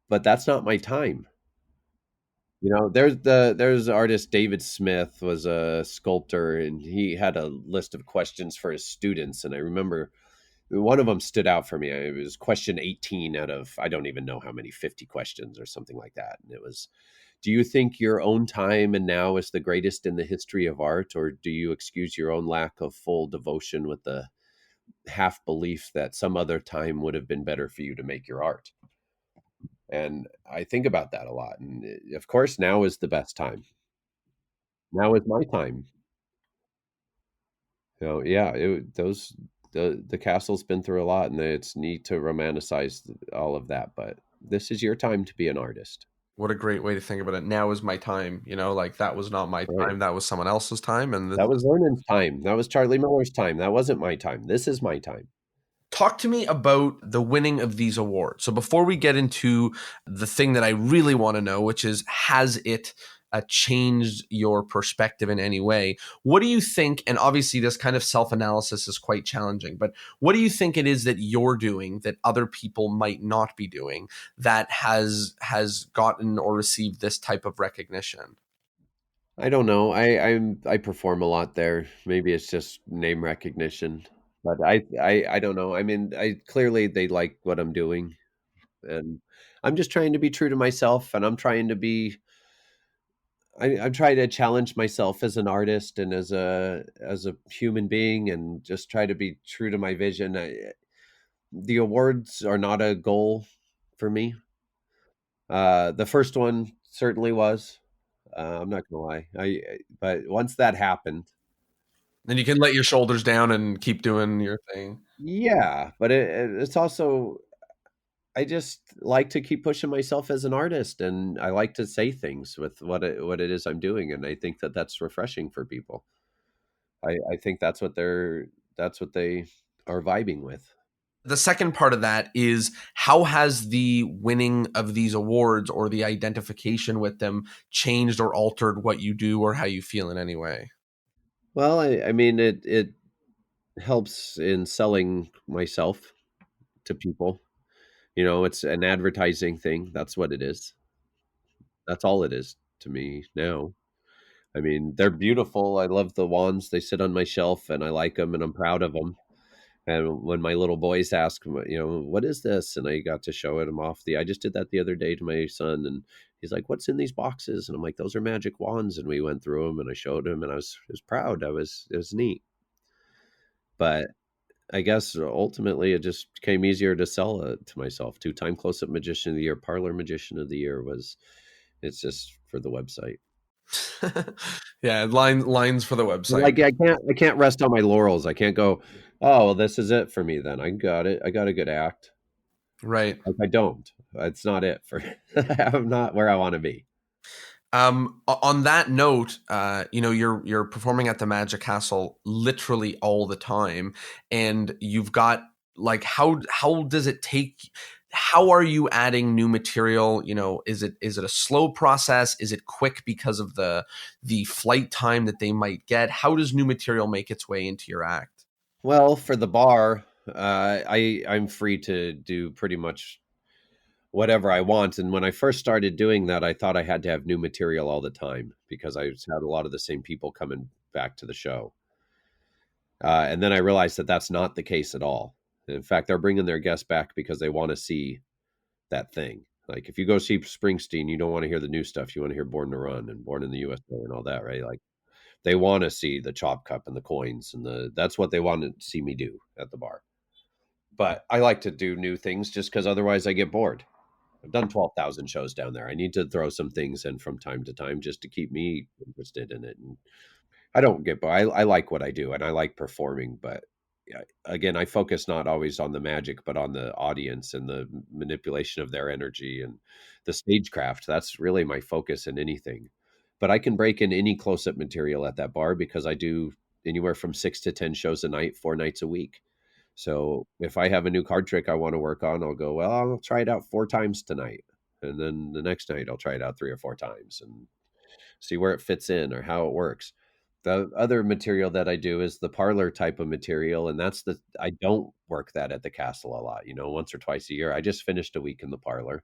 But that's not my time. There's artist David Smith was a sculptor, and he had a list of questions for his students, and I remember one of them stood out for me. It was question 18 out of I don't even know how many, 50 questions or something like that. And it was, do you think your own time and now is the greatest in the history of art, or do you excuse your own lack of full devotion with the half belief that some other time would have been better for you to make your art? And I think about that a lot. And of course, now is the best time. Now is my time. Yeah, the castle's been through a lot, and it's neat to romanticize all of that. But this is your time to be an artist, What a great way to think about it. Now is my time, like that was not my right? time, that was someone else's time, and this That was Vernon's time. That was Charlie Miller's time. That wasn't my time. This is my time. talk to me about the winning of these awards. So before we get into the thing that I really want to know, which is, has it changed your perspective in any way? What do you think? And obviously, this kind of self-analysis is quite challenging. But what do you think it is that you're doing that other people might not be doing that has gotten or received this type of recognition? I don't know. I perform a lot there. Maybe it's just name recognition, but I don't know. I mean, I clearly they like what I'm doing, and I'm just trying to be true to myself, and I'm trying to challenge myself as an artist and as a human being, and just try to be true to my vision. The awards are not a goal for me. The first one certainly was. I'm not gonna lie. But once that happened, Then you can let your shoulders down and keep doing your thing. yeah. But it's also I just like to keep pushing myself as an artist, and I like to say things with what it is I'm doing, and I think that that's refreshing for people. I think that's what they are vibing with. The second part of that is, how has the winning of these awards or the identification with them changed or altered what you do or how you feel in any way? Well, I mean, it helps in selling myself to people. You know, it's an advertising thing. That's what it is. That's all it is to me now. I mean, they're beautiful. I love the wands. They sit on my shelf and I like them and I'm proud of them. And when my little boys ask, what is this? And I got to show them off. I just did that the other day to my son, and he's like, "What's in these boxes?" And I'm like, "Those are magic wands." And we went through them, and I showed him, and I was proud. It was neat. But I guess ultimately it just became easier to sell it to myself. Two-time close-up magician of the year, parlor magician of the year it's just for the website. Yeah, lines for the website. Like I can't rest on my laurels. I can't go, oh, well, this is it for me then. I got it. I got a good act. Right. Like I don't. It's not it for I'm not where I want to be. On that note, you're performing at the Magic Castle literally all the time, and you've got, like, how does it take? How are you adding new material? Is it a slow process? Is it quick because of the flight time that they might get? How does new material make its way into your act? Well, for the bar, I'm free to do pretty much whatever I want. And when I first started doing that, I thought I had to have new material all the time because I had a lot of the same people coming back to the show. And then I realized that that's not the case at all. In fact, they're bringing their guests back because they want to see that thing. Like if you go see Springsteen, you don't want to hear the new stuff. You want to hear Born to Run and Born in the USA and all that, right? Like they want to see the chop cup and the coins and that's what they want to see me do at the bar. But I like to do new things just because otherwise I get bored. I've done 12,000 shows down there. I need to throw some things in from time to time just to keep me interested in it. And I don't get, but I like what I do and I like performing. But yeah, again, I focus not always on the magic, but on the audience and the manipulation of their energy and the stagecraft. That's really my focus in anything. But I can break in any close up material at that bar because I do anywhere from 6 to 10 shows a night, 4 nights a week. So if I have a new card trick I want to work on, I'll go, well, I'll try it out 4 times tonight. And then the next night I'll try it out 3 or 4 times and see where it fits in or how it works. The other material that I do is the parlor type of material. And I don't work that at the castle a lot, once or twice a year. I just finished a week in the parlor.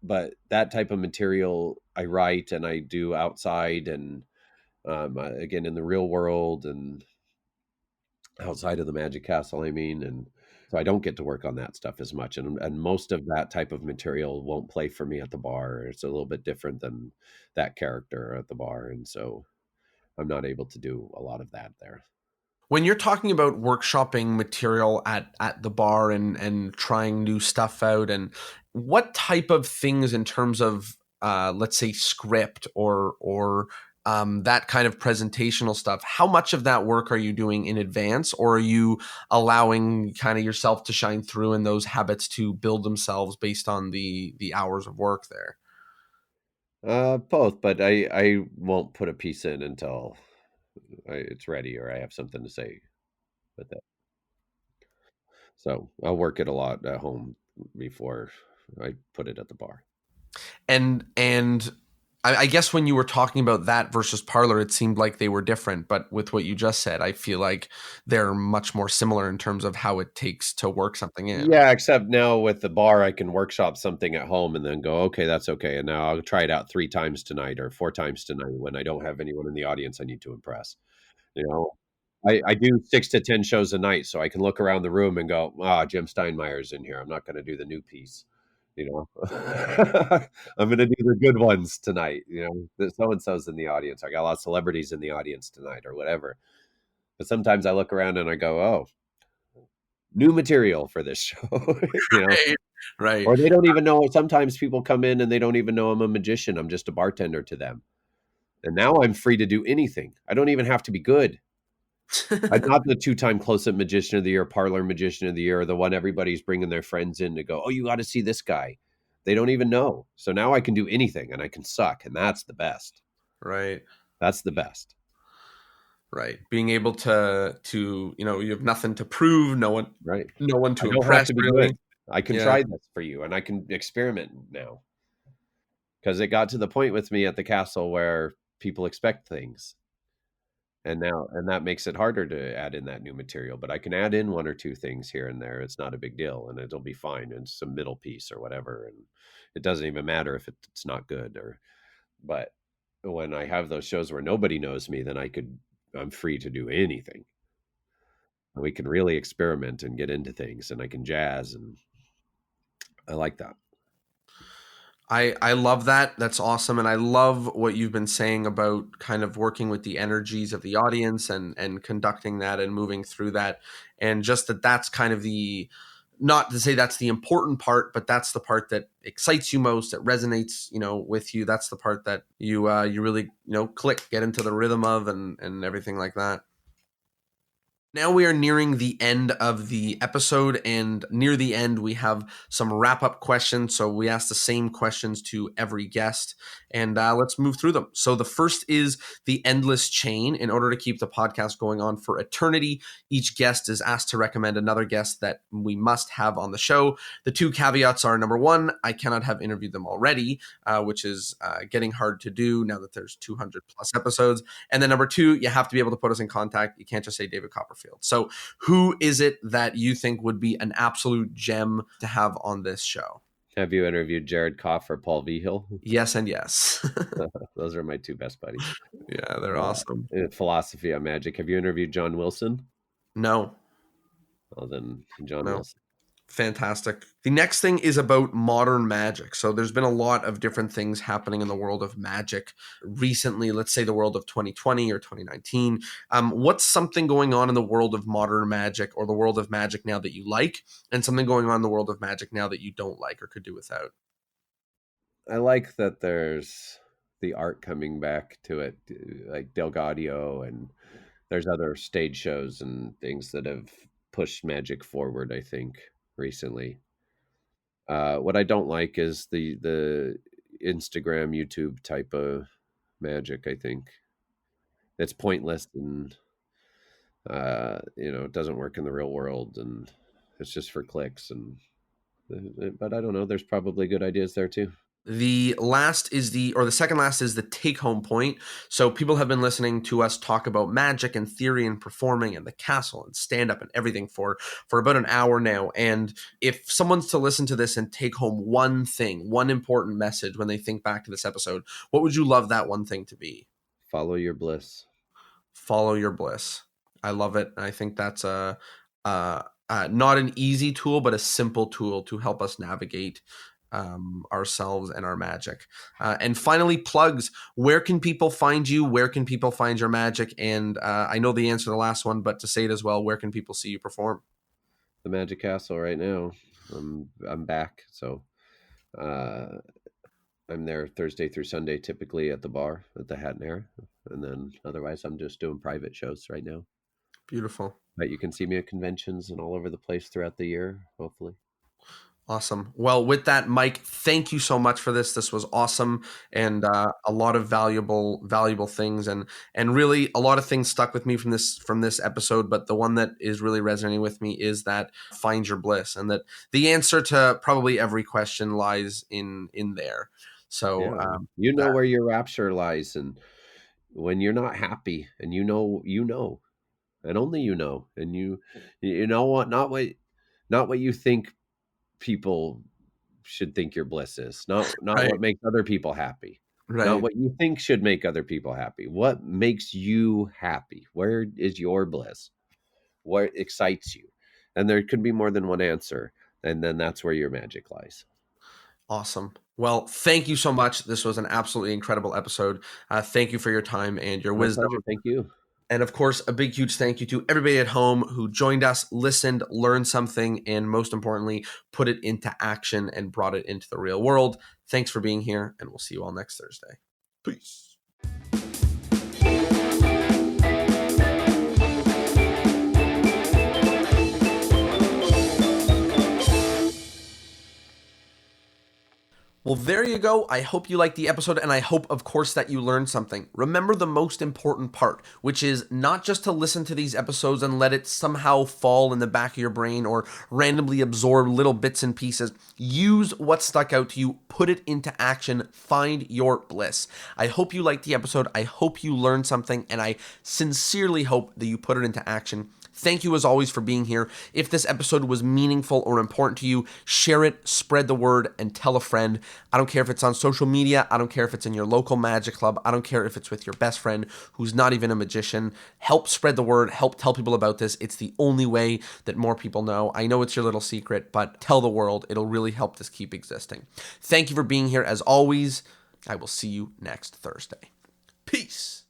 But that type of material I write and I do outside and again in the real world and outside of the Magic Castle, I mean, and so I don't get to work on that stuff as much, and most of that type of material won't play for me at the bar. It's a little bit different than that character at the bar, and so I'm not able to do a lot of that there. When you're talking about workshopping material at the bar and trying new stuff out, and what type of things in terms of, let's say, script or that kind of presentational stuff, how much of that work are you doing in advance, or are you allowing kind of yourself to shine through and those habits to build themselves based on the hours of work there? Both, but I won't put a piece in until it's ready or I have something to say with it. So I'll work it a lot at home before I put it at the bar. And I guess when you were talking about that versus parlor, it seemed like they were different. But with what you just said, I feel like they're much more similar in terms of how it takes to work something in. Yeah, except now with the bar, I can workshop something at home and then go, okay, that's okay. And now I'll try it out 3 times tonight or 4 times tonight when I don't have anyone in the audience I need to impress. You know, I do 6 to 10 shows a night, so I can look around the room and go, Jim Steinmeier's in here. I'm not going to do the new piece. I'm going to do the good ones tonight. So and so's in the audience. I got a lot of celebrities in the audience tonight or whatever. But sometimes I look around and I go, oh, new material for this show. Right. Right. Or they don't even know. Sometimes people come in and they don't even know I'm a magician. I'm just a bartender to them. And now I'm free to do anything. I don't even have to be good. I'm not the 2-time close-up magician of the year, parlor magician of the year, or the one everybody's bringing their friends in to go, oh, you got to see this guy. They don't even know. So now I can do anything and I can suck. And that's the best. Right. That's the best. Right. Being able to, you have nothing to prove, Right. no one I to don't have impress, to be really. good. I can Yeah. try this for you, and I can experiment now. Because it got to the point with me at the castle where people expect things. And that makes it harder to add in that new material, but I can add in one or two things here and there. It's not a big deal, and it'll be fine. And some middle piece or whatever, and it doesn't even matter if it's not good. Or, but when I have those shows where nobody knows me, then I'm free to do anything. We can really experiment and get into things, and I can jazz, and I like that. I love that. That's awesome. And I love what you've been saying about kind of working with the energies of the audience and conducting that and moving through that. And just that's kind of not to say that's the important part, but that's the part that excites you most, that resonates, with you. That's the part that you really, click, get into the rhythm of and everything like that. Now we are nearing the end of the episode, and near the end, we have some wrap up questions. So we ask the same questions to every guest, and let's move through them. So the first is the endless chain. In order to keep the podcast going on for eternity, each guest is asked to recommend another guest that we must have on the show. The two caveats are: number one, I cannot have interviewed them already, which is getting hard to do now that there's 200 plus episodes. And then number two, you have to be able to put us in contact. You can't just say David Copperfield. So who is it that you think would be an absolute gem to have on this show? Have you interviewed Jared Koff or Paul Vigil? Yes and yes. Those are my two best buddies. Yeah, they're awesome. Philosophy on Magic. Have you interviewed John Wilson? No. Well, then John No. Wilson. Fantastic. The next thing is about modern magic. So there's been a lot of different things happening in the world of magic recently. Let's say the world of 2020 or 2019. What's something going on in the world of modern magic or the world of magic now that you like, and something going on in the world of magic now that you don't like or could do without? I like that there's the art coming back to it, like Del Gaudio, and there's other stage shows and things that have pushed magic forward, I think, recently. What I don't like is the Instagram, YouTube type of magic. I think it's pointless, and it doesn't work in the real world, and it's just for clicks. And but I don't know. There's probably good ideas there too. The second last is the take home point. So people have been listening to us talk about magic and theory and performing and the castle and stand up and everything for about an hour now. And if someone's to listen to this and take home one thing, one important message when they think back to this episode, what would you love that one thing to be? Follow your bliss. Follow your bliss. I love it. I think that's not an easy tool, but a simple tool to help us navigate ourselves and our magic. And finally, plugs. Where can people find you? Where can people find your magic? And I know the answer to the last one, but to say it as well, where can people see you perform? The Magic Castle right now. I'm back, so I'm there Thursday through Sunday, typically at the bar at the Hat and Hare, and then otherwise I'm just doing private shows right now. Beautiful. But you can see me at conventions and all over the place throughout the year, hopefully. Awesome. Well, with that, Mike, thank you so much for this. This was awesome, and a lot of valuable things, and really a lot of things stuck with me from this episode. But the one that is really resonating with me is that find your bliss, and that the answer to probably every question lies in there. So yeah. Where your rapture lies, and when you're not happy, and you know, and only and you know what, not what you think people should think your bliss is, not right. what makes other people happy, Right. not what you think should make other people happy. What makes you happy? Where is your bliss? What excites you? And there could be more than one answer, and then that's where your magic lies. Awesome. Well, thank you so much. This was an absolutely incredible episode. Thank you for your time and your wisdom. Pleasure. Thank you. And of course, a big, huge thank you to everybody at home who joined us, listened, learned something, and most importantly, put it into action and brought it into the real world. Thanks for being here, and we'll see you all next Thursday. Peace. Well, there you go. I hope you liked the episode, and I hope, of course, that you learned something. Remember the most important part, which is not just to listen to these episodes and let it somehow fall in the back of your brain or randomly absorb little bits and pieces. Use what stuck out to you, put it into action, find your bliss. I hope you liked the episode. I hope you learned something, and I sincerely hope that you put it into action. Thank you as always for being here. If this episode was meaningful or important to you, share it, spread the word, and tell a friend. I don't care if it's on social media. I don't care if it's in your local magic club. I don't care if it's with your best friend who's not even a magician. Help spread the word. Help tell people about this. It's the only way that more people know. I know it's your little secret, but tell the world. It'll really help this keep existing. Thank you for being here as always. I will see you next Thursday. Peace.